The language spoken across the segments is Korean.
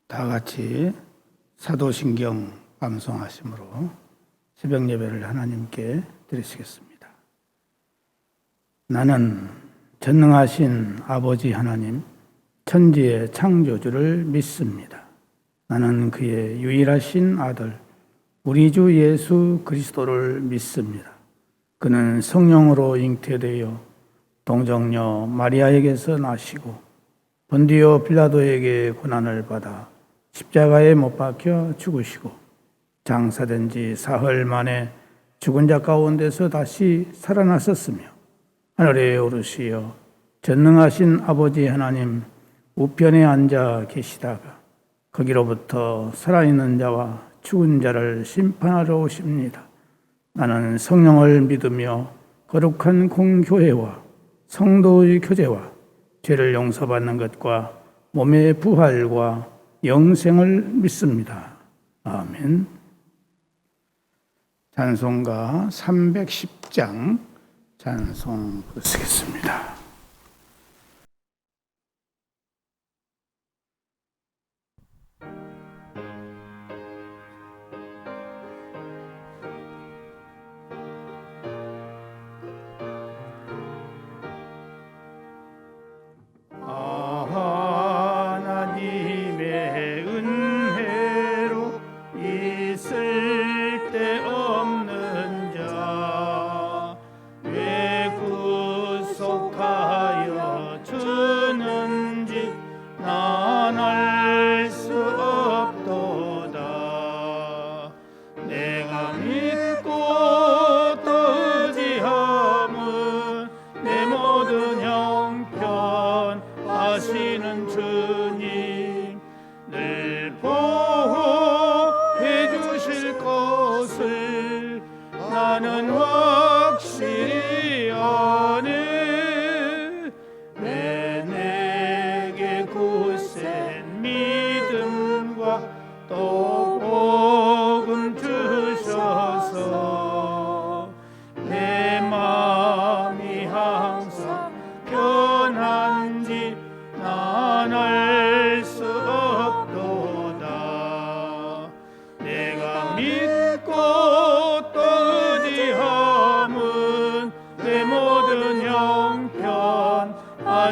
다 같이 사도신경 암송하심으로 새벽 예배를 하나님께 드리시겠습니다. 나는 전능하신 아버지 하나님, 천지의 창조주를 믿습니다. 나는 그의 유일하신 아들, 우리 주 예수 그리스도를 믿습니다. 그는 성령으로 잉태되어 동정녀 마리아에게서 나시고 본디오 빌라도에게 고난을 받아 십자가에 못 박혀 죽으시고 장사된 지 사흘 만에 죽은 자 가운데서 다시 살아나셨으며 하늘에 오르시어 전능하신 아버지 하나님 우편에 앉아 계시다가 거기로부터 살아있는 자와 죽은 자를 심판하러 오십니다. 나는 성령을 믿으며 거룩한 공교회와 성도의 교제와 죄를 용서받는 것과 몸의 부활과 영생을 믿습니다. 아멘. 찬송가 310장 찬송 부르시겠습니다.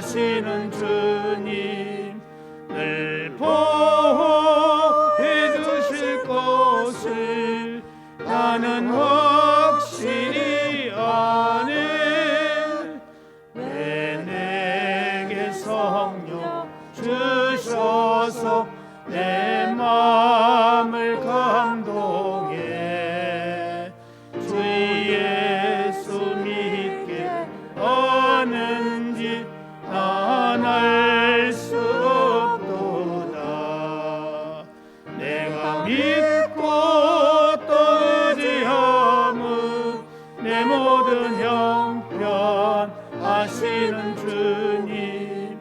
하시는 주님 늘 보호해 주실 것을 나는 확실히 아네. 왜 내게 성령 주셔서 내 마음을 감동해 주 예수 믿게 하는지 난 알 수 없도다. 내가 믿고 또 의지함은 내 모든 형편 하시는 주님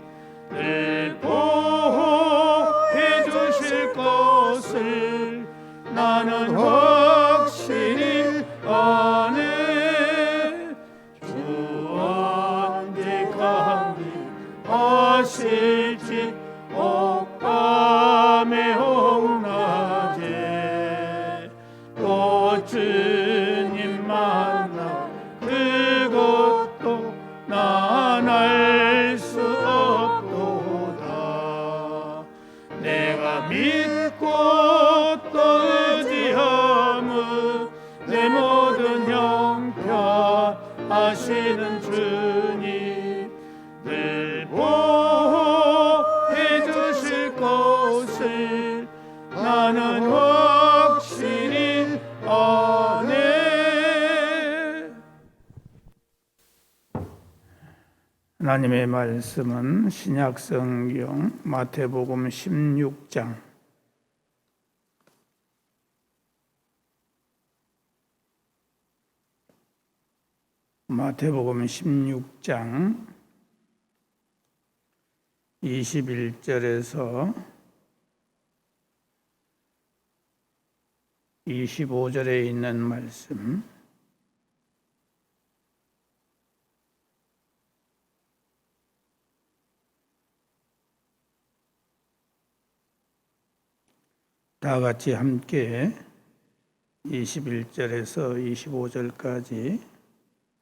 늘 보호해 주실 것을 나는 확실히 아네. 주 언제 강림하실지 옥밤의 홍낮에 또 주님 만나 그것도 난 알 수 없도다. 내가 믿고 또 의지함은 내 모든 형편 하시는 주님 늘 보호해 주실 것을 나는 확실히 아네. 하나님의 말씀은 신약성경 마태복음 16장 마태복음 16장 21절에서 25절에 있는 말씀, 다 같이 함께 21절에서 25절까지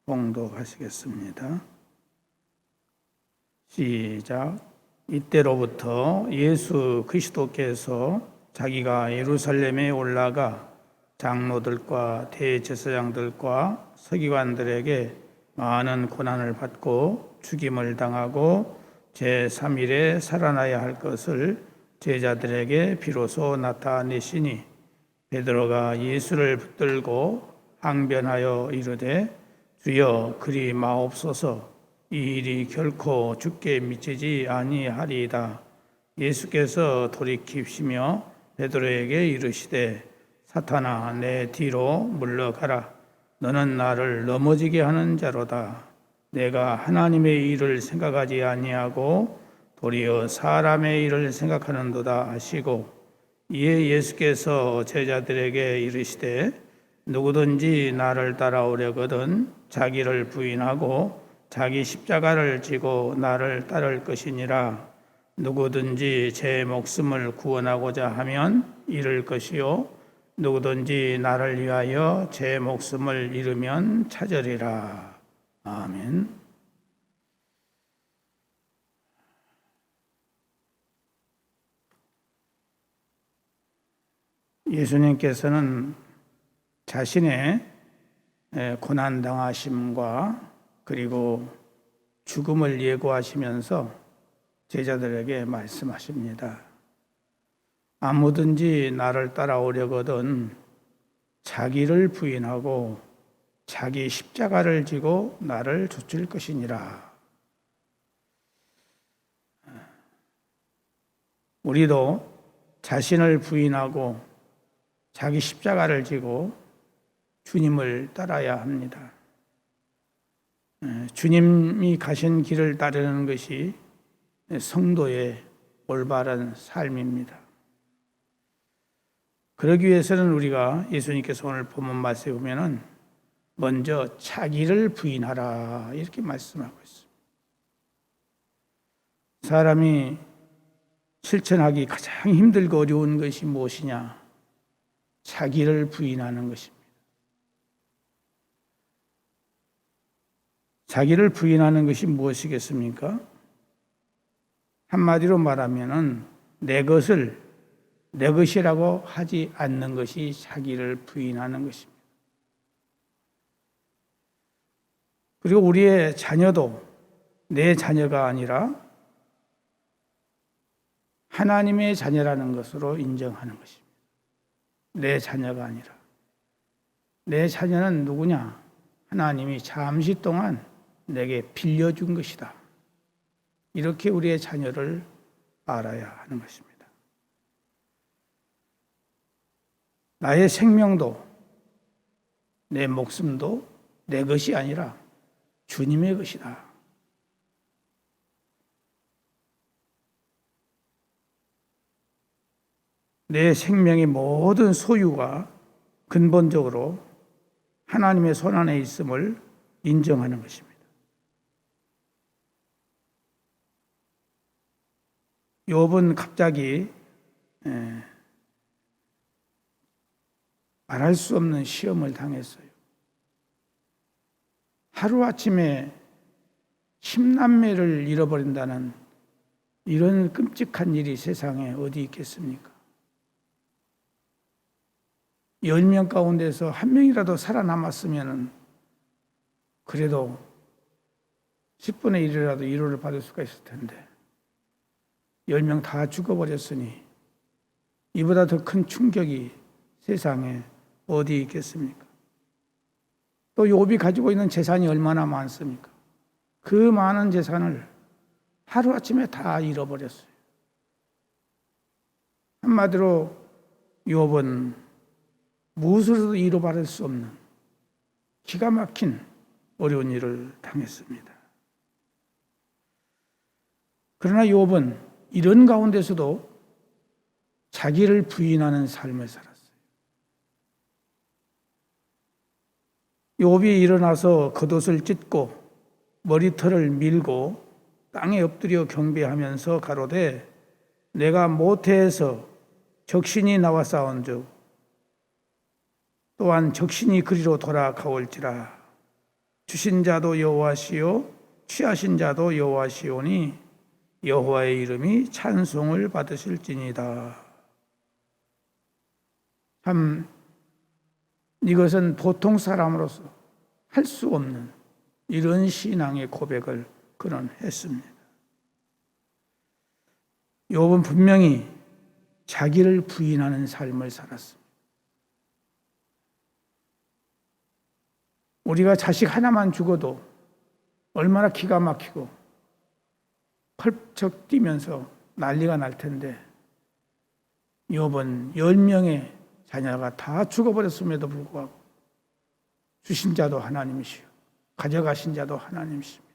봉독하시겠습니다. 시작. 이때로부터 예수 그리스도께서 자기가 예루살렘에 올라가 장로들과 대제사장들과 서기관들에게 많은 고난을 받고 죽임을 당하고 제3일에 살아나야 할 것을 제자들에게 비로소 나타내시니 베드로가 예수를 붙들고 항변하여 이르되 주여 그리 마옵소서 이 일이 결코 주께 미치지 아니하리이다. 예수께서 돌이키시며 베드로에게 이르시되 사탄아 내 뒤로 물러가라. 너는 나를 넘어지게 하는 자로다. 내가 하나님의 일을 생각하지 아니하고 도리어 사람의 일을 생각하는도다 하시고 이에 예수께서 제자들에게 이르시되 누구든지 나를 따라오려거든 자기를 부인하고 자기 십자가를 지고 나를 따를 것이니라. 누구든지 제 목숨을 구원하고자 하면 잃을 것이요 누구든지 나를 위하여 제 목숨을 잃으면 찾으리라. 아멘. 예수님께서는 자신의 고난당하심과 그리고 죽음을 예고하시면서 제자들에게 말씀하십니다. 아무든지 나를 따라오려거든 자기를 부인하고 자기 십자가를 지고 나를 좇을 것이니라. 우리도 자신을 부인하고 자기 십자가를 지고 주님을 따라야 합니다. 주님이 가신 길을 따르는 것이 성도의 올바른 삶입니다. 그러기 위해서는 우리가 예수님께서 오늘 본문 말씀에 보면은 먼저 자기를 부인하라 이렇게 말씀하고 있습니다. 사람이 실천하기 가장 힘들고 어려운 것이 무엇이냐? 자기를 부인하는 것입니다. 자기를 부인하는 것이 무엇이겠습니까? 한마디로 말하면은 내 것을 내 것이라고 하지 않는 것이 자기를 부인하는 것입니다. 그리고 우리의 자녀도 내 자녀가 아니라 하나님의 자녀라는 것으로 인정하는 것입니다. 내 자녀가 아니라. 내 자녀는 누구냐? 하나님이 잠시 동안 내게 빌려준 것이다. 이렇게 우리의 자녀를 알아야 하는 것입니다. 나의 생명도 내 목숨도 내 것이 아니라 주님의 것이다. 내 생명의 모든 소유가 근본적으로 하나님의 손안에 있음을 인정하는 것입니다. 욥은 갑자기 말할 수 없는 시험을 당했어요. 하루아침에 10남매를 잃어버린다는 이런 끔찍한 일이 세상에 어디 있겠습니까? 10명 가운데서 한 명이라도 살아남았으면 그래도 10분의 1이라도 위로를 받을 수가 있을 텐데 10명 다 죽어버렸으니 이보다 더 큰 충격이 세상에 어디 있겠습니까? 또 욥이 가지고 있는 재산이 얼마나 많습니까? 그 많은 재산을 하루아침에 다 잃어버렸어요. 한마디로 욥은 무엇으로도 이루받을 수 없는 기가 막힌 어려운 일을 당했습니다. 그러나 욥은 이런 가운데서도 자기를 부인하는 삶을 살았어요. 욥이 일어나서 겉옷을 찢고 머리털을 밀고 땅에 엎드려 경배하면서 가로되 내가 모태에서 적신이 나와 싸운즉 또한 적신이 그리로 돌아가올지라. 주신 자도 여호와시요 취하신 자도 여호와시오니 여호와의 이름이 찬송을 받으실지니이다. 참 이것은 보통 사람으로서 할 수 없는 이런 신앙의 고백을 그는 했습니다. 욥은 분명히 자기를 부인하는 삶을 살았습니다. 우리가 자식 하나만 죽어도 얼마나 기가 막히고 펄쩍 뛰면서 난리가 날 텐데 욥은 10명의 자녀가 다 죽어버렸음에도 불구하고 주신 자도 하나님이시요 가져가신 자도 하나님이십니다.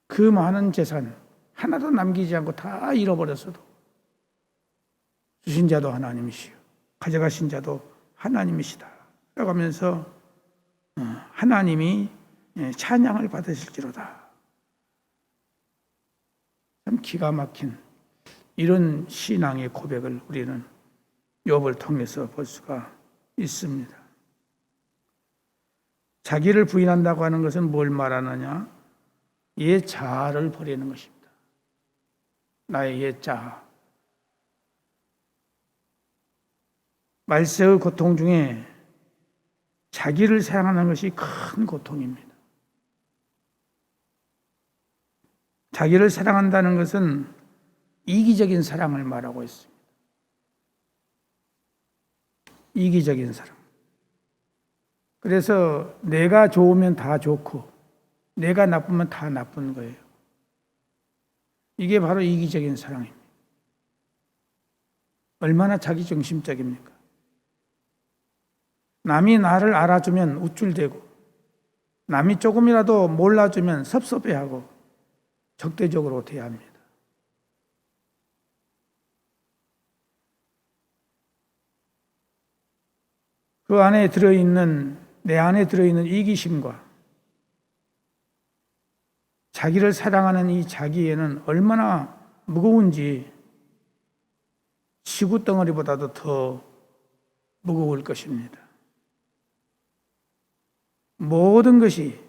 그 많은 재산 하나도 남기지 않고 다 잃어버렸어도 주신 자도 하나님이시요 가져가신 자도 하나님이시다 라고 하면서 하나님이 찬양을 받으실지로다. 참 기가 막힌 이런 신앙의 고백을 우리는 욥을 통해서 볼 수가 있습니다. 자기를 부인한다고 하는 것은 뭘 말하느냐? 옛 자아를 버리는 것입니다. 나의 옛 자아. 말세의 고통 중에 자기를 사랑하는 것이 큰 고통입니다. 자기를 사랑한다는 것은 이기적인 사랑을 말하고 있습니다. 이기적인 사랑. 그래서 내가 좋으면 다 좋고 내가 나쁘면 다 나쁜 거예요. 이게 바로 이기적인 사랑입니다. 얼마나 자기중심적입니까? 남이 나를 알아주면 우쭐대고 남이 조금이라도 몰라주면 섭섭해하고 적대적으로 대합니다. 그 안에 들어있는 내 안에 들어있는 이기심과 자기를 사랑하는 이 자기애는 얼마나 무거운지 시구 덩어리보다도 더 무거울 것입니다. 모든 것이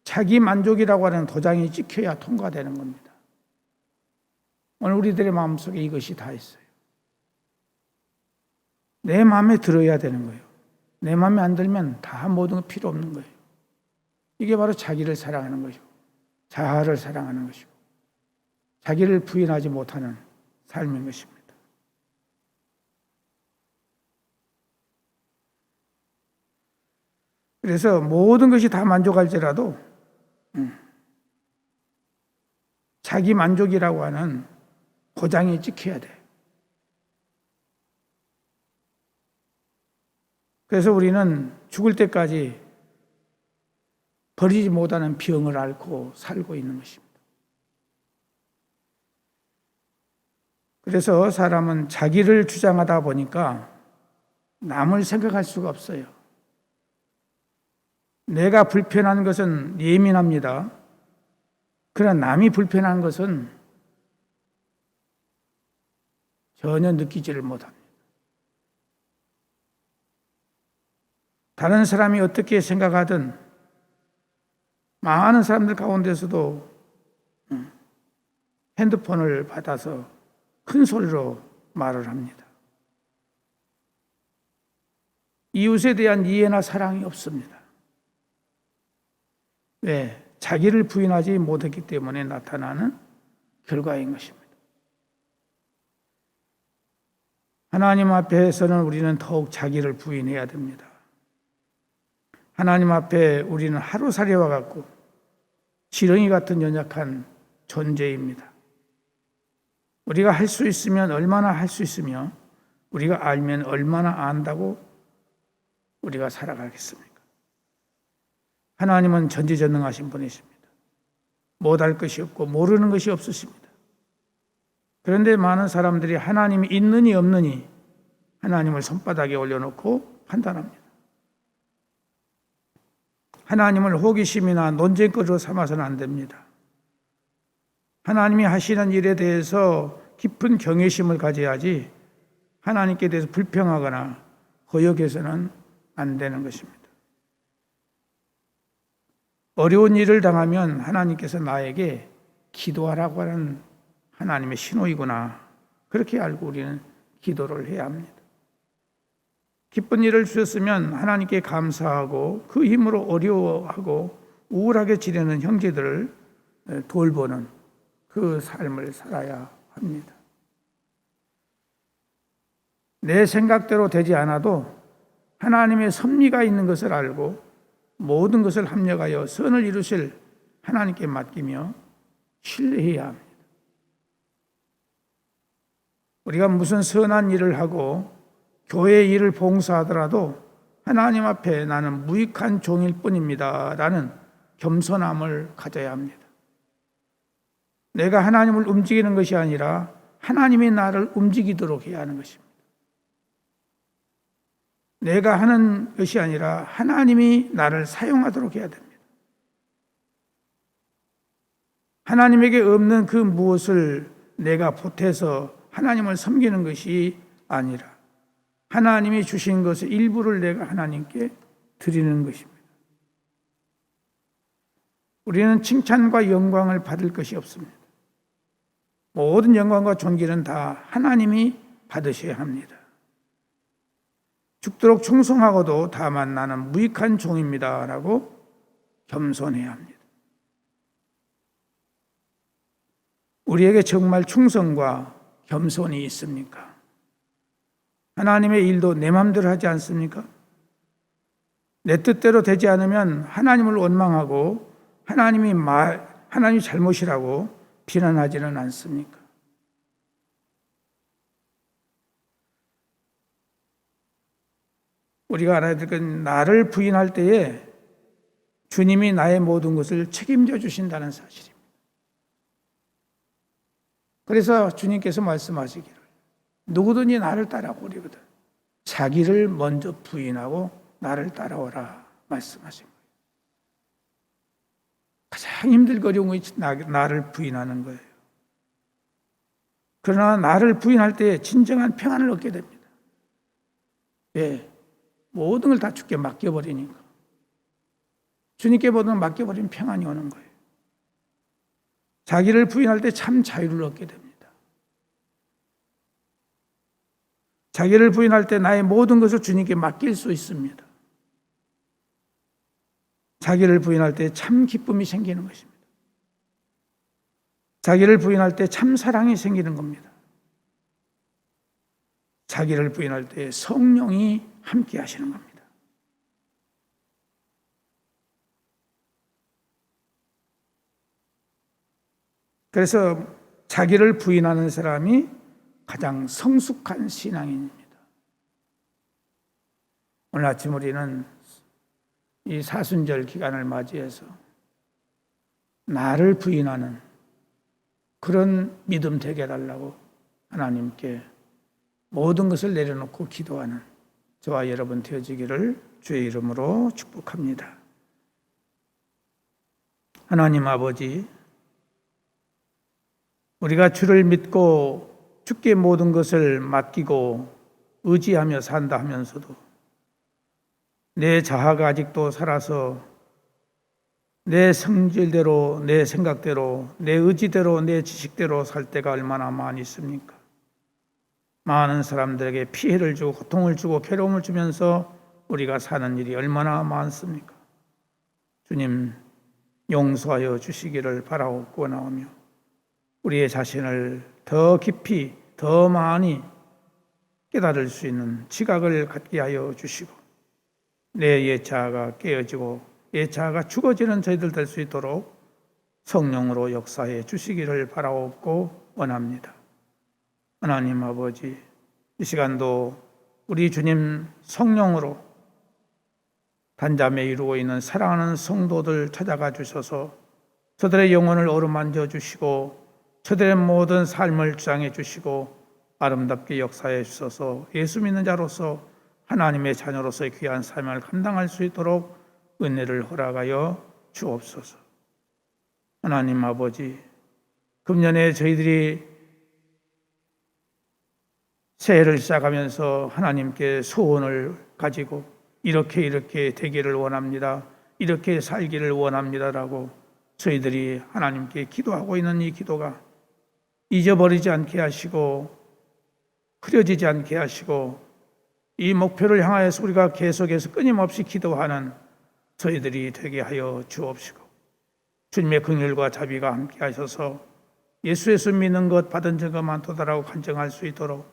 자기 만족이라고 하는 도장이 찍혀야 통과되는 겁니다. 오늘 우리들의 마음속에 이것이 다 있어요. 내 마음에 들어야 되는 거예요. 내 마음에 안 들면 다 모든 거 필요 없는 거예요. 이게 바로 자기를 사랑하는 것이고 자아를 사랑하는 것이고 자기를 부인하지 못하는 삶인 것입니다. 그래서 모든 것이 다 만족할지라도 자기 만족이라고 하는 도장이 찍혀야 돼. 그래서 우리는 죽을 때까지 버리지 못하는 병을 앓고 살고 있는 것입니다. 그래서 사람은 자기를 주장하다 보니까 남을 생각할 수가 없어요. 내가 불편한 것은 예민합니다. 그러나 남이 불편한 것은 전혀 느끼지를 못합니다. 다른 사람이 어떻게 생각하든 많은 사람들 가운데서도 핸드폰을 받아서 큰 소리로 말을 합니다. 이웃에 대한 이해나 사랑이 없습니다. 왜? 자기를 부인하지 못했기 때문에 나타나는 결과인 것입니다. 하나님 앞에서는 우리는 더욱 자기를 부인해야 됩니다. 하나님 앞에 우리는 하루살이와 같고 지렁이 같은 연약한 존재입니다. 우리가 할 수 있으면 얼마나 할 수 있으며 우리가 알면 얼마나 안다고 우리가 살아가겠습니까? 하나님은 전지전능하신 분이십니다. 못할 것이 없고 모르는 것이 없으십니다. 그런데 많은 사람들이 하나님이 있느니 없느니 하나님을 손바닥에 올려놓고 판단합니다. 하나님을 호기심이나 논쟁거리로 삼아서는 안 됩니다. 하나님이 하시는 일에 대해서 깊은 경외심을 가져야지 하나님께 대해서 불평하거나 거역해서는 안 되는 것입니다. 어려운 일을 당하면 하나님께서 나에게 기도하라고 하는 하나님의 신호이구나, 그렇게 알고 우리는 기도를 해야 합니다. 기쁜 일을 주셨으면 하나님께 감사하고 그 힘으로 어려워하고 우울하게 지내는 형제들을 돌보는 그 삶을 살아야 합니다. 내 생각대로 되지 않아도 하나님의 섭리가 있는 것을 알고 모든 것을 합력하여 선을 이루실 하나님께 맡기며 신뢰해야 합니다. 우리가 무슨 선한 일을 하고 교회 일을 봉사하더라도 하나님 앞에 나는 무익한 종일 뿐입니다 라는 겸손함을 가져야 합니다. 내가 하나님을 움직이는 것이 아니라 하나님이 나를 움직이도록 해야 하는 것입니다. 내가 하는 것이 아니라 하나님이 나를 사용하도록 해야 됩니다. 하나님에게 없는 그 무엇을 내가 보태서 하나님을 섬기는 것이 아니라 하나님이 주신 것의 일부를 내가 하나님께 드리는 것입니다. 우리는 칭찬과 영광을 받을 것이 없습니다. 모든 영광과 존귀는 다 하나님이 받으셔야 합니다. 죽도록 충성하고도 다만 나는 무익한 종입니다 라고 겸손해야 합니다. 우리에게 정말 충성과 겸손이 있습니까? 하나님의 일도 내 마음대로 하지 않습니까? 내 뜻대로 되지 않으면 하나님을 원망하고 하나님이 잘못이라고 비난하지는 않습니까? 우리가 알아야 될 건 나를 부인할 때에 주님이 나의 모든 것을 책임져 주신다는 사실입니다. 그래서 주님께서 말씀하시기를 누구든지 나를 따라오고 그러거든 자기를 먼저 부인하고 나를 따라오라 말씀하신 거예요. 가장 힘들고 어려운 것이 나를 부인하는 거예요. 그러나 나를 부인할 때 진정한 평안을 얻게 됩니다. 왜? 모든 걸 다 주께 맡겨버리니까. 주님께 모든 맡겨버리면 평안이 오는 거예요. 자기를 부인할 때 참 자유를 얻게 됩니다. 자기를 부인할 때 나의 모든 것을 주님께 맡길 수 있습니다. 자기를 부인할 때 참 기쁨이 생기는 것입니다. 자기를 부인할 때 참 사랑이 생기는 겁니다. 자기를 부인할 때 성령이 함께 하시는 겁니다. 그래서 자기를 부인하는 사람이 가장 성숙한 신앙인입니다. 오늘 아침 우리는 이 사순절 기간을 맞이해서 나를 부인하는 그런 믿음 되게 해달라고 하나님께 모든 것을 내려놓고 기도하는 저와 여러분 되어지기를 주의 이름으로 축복합니다. 하나님 아버지, 우리가 주를 믿고 주께 모든 것을 맡기고 의지하며 산다 하면서도 내 자아가 아직도 살아서 내 성질대로, 내 생각대로, 내 의지대로, 내 지식대로 살 때가 얼마나 많이 있습니까? 많은 사람들에게 피해를 주고 고통을 주고 괴로움을 주면서 우리가 사는 일이 얼마나 많습니까? 주님, 용서하여 주시기를 바라고 원하오며 우리의 자신을 더 깊이 더 많이 깨달을 수 있는 지각을 갖게 하여 주시고 내 옛 자아가 깨어지고 옛 자아가 죽어지는 저희들 될 수 있도록 성령으로 역사해 주시기를 바라옵고 원합니다. 하나님 아버지, 이 시간도 우리 주님 성령으로 단잠에 이루고 있는 사랑하는 성도들 찾아가 주셔서 저들의 영혼을 어루만져 주시고 저들의 모든 삶을 주장해 주시고 아름답게 역사해 주셔서 예수 믿는 자로서 하나님의 자녀로서의 귀한 삶을 감당할 수 있도록 은혜를 허락하여 주옵소서. 하나님 아버지, 금년에 저희들이 새해를 시작하면서 하나님께 소원을 가지고 이렇게 되기를 원합니다. 이렇게 살기를 원합니다라고 저희들이 하나님께 기도하고 있는 이 기도가 잊어버리지 않게 하시고 흐려지지 않게 하시고 이 목표를 향하여서 우리가 계속해서 끊임없이 기도하는 저희들이 되게 하여 주옵시고 주님의 긍휼과 자비가 함께 하셔서 예수 믿는 것 받은 증거 많도다라고 간증할 수 있도록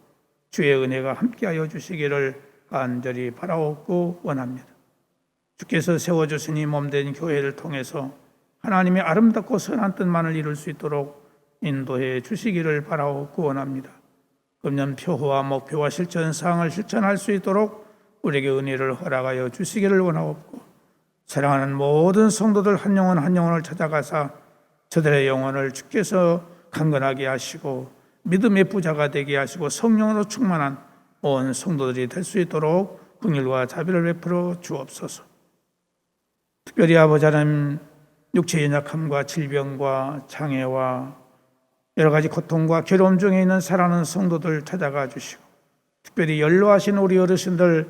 주의 은혜가 함께 하여 주시기를 간절히 바라옵고 원합니다. 주께서 세워주신 이 몸된 교회를 통해서 하나님의 아름답고 선한 뜻만을 이룰 수 있도록 인도해 주시기를 바라옵고 원합니다. 금년 표호와 목표와 실천 사항을 실천할 수 있도록 우리에게 은혜를 허락하여 주시기를 원하옵고 사랑하는 모든 성도들 한 영혼 한 영혼을 찾아가사 저들의 영혼을 주께서 강건하게 하시고 믿음의 부자가 되게 하시고 성령으로 충만한 온 성도들이 될 수 있도록 긍휼과 자비를 베풀어 주옵소서. 특별히 아버지 하나님 육체의 연약함과 질병과 장애와 여러 가지 고통과 괴로움 중에 있는 사랑하는 성도들 찾아가 주시고 특별히 연로하신 우리 어르신들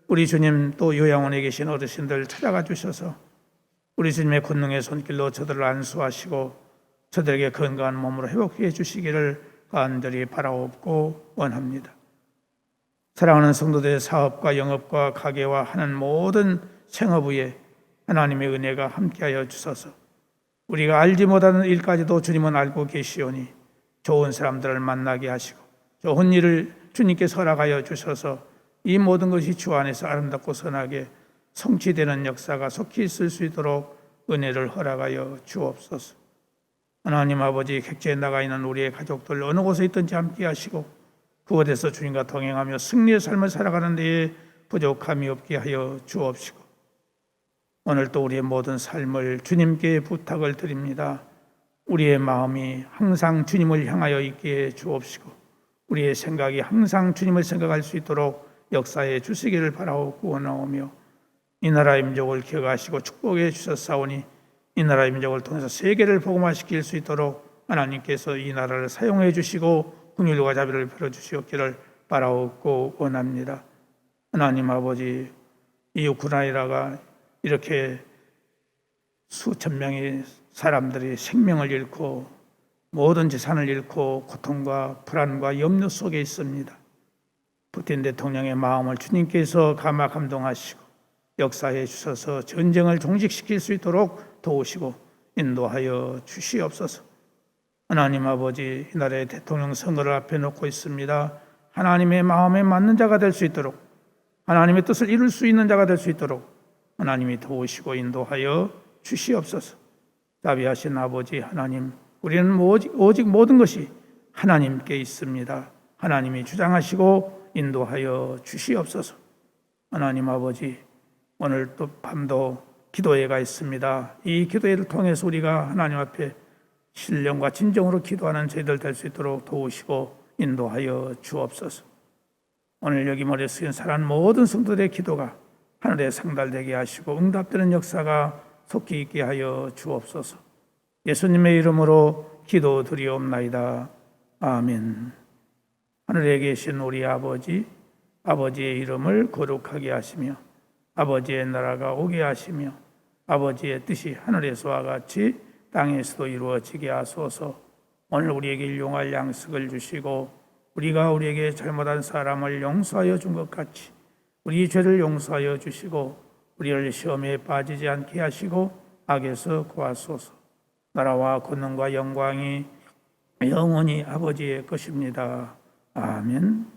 우리 주님 또 요양원에 계신 어르신들 찾아가 주셔서 우리 주님의 권능의 손길로 저들을 안수하시고 저들에게 건강한 몸으로 회복해 주시기를 간절히 바라옵고 원합니다. 사랑하는 성도들의 사업과 영업과 가게와 하는 모든 생업 위에 하나님의 은혜가 함께하여 주셔서 우리가 알지 못하는 일까지도 주님은 알고 계시오니 좋은 사람들을 만나게 하시고 좋은 일을 주님께서 허락하여 주셔서 이 모든 것이 주 안에서 아름답고 선하게 성취되는 역사가 속히 있을 수 있도록 은혜를 허락하여 주옵소서. 하나님 아버지 객지에 나가 있는 우리의 가족들 어느 곳에 있든지 함께 하시고 그곳에서 주님과 동행하며 승리의 삶을 살아가는 데에 부족함이 없게 하여 주옵시고 오늘 또 우리의 모든 삶을 주님께 부탁을 드립니다. 우리의 마음이 항상 주님을 향하여 있게 주옵시고 우리의 생각이 항상 주님을 생각할 수 있도록 역사해 주시기를 바라옵고 원하오며 이 나라의 민족을 기억하시고 축복해 주셨사오니 이 나라의 민족을 통해서 세계를 복음화시킬 수 있도록 하나님께서 이 나라를 사용해 주시고 긍휼과 자비를 베풀어 주시옵기를 바라옵고 원합니다. 하나님 아버지 이 우크라이나가 이렇게 수천 명의 사람들이 생명을 잃고 모든 재산을 잃고 고통과 불안과 염려 속에 있습니다. 푸틴 대통령의 마음을 주님께서 감화 감동하시고 역사해 주셔서 전쟁을 종식시킬 수 있도록 도우시고 인도하여 주시옵소서. 하나님 아버지 이 나라의 대통령 선거를 앞에 놓고 있습니다. 하나님의 마음에 맞는 자가 될 수 있도록 하나님의 뜻을 이룰 수 있는 자가 될 수 있도록 하나님이 도우시고 인도하여 주시옵소서. 자비하신 아버지 하나님 우리는 오직 모든 것이 하나님께 있습니다. 하나님이 주장하시고 인도하여 주시옵소서. 하나님 아버지 오늘 또 밤도 기도회가 있습니다. 이 기도회를 통해서 우리가 하나님 앞에 신령과 진정으로 기도하는 저희들 될 수 있도록 도우시고 인도하여 주옵소서. 오늘 여기 머리에 쓰인 사람 모든 성도들의 기도가 하늘에 상달되게 하시고 응답되는 역사가 속히 있게 하여 주옵소서. 예수님의 이름으로 기도드리옵나이다. 아멘. 하늘에 계신 우리 아버지, 아버지의 이름을 거룩하게 하시며 아버지의 나라가 오게 하시며 아버지의 뜻이 하늘에서와 같이 땅에서도 이루어지게 하소서. 오늘 우리에게 일용할 양식을 주시고 우리가 우리에게 잘못한 사람을 용서하여 준 것 같이 우리 죄를 용서하여 주시고 우리를 시험에 빠지지 않게 하시고 악에서 구하소서. 나라와 권능과 영광이 영원히 아버지의 것입니다. 아멘.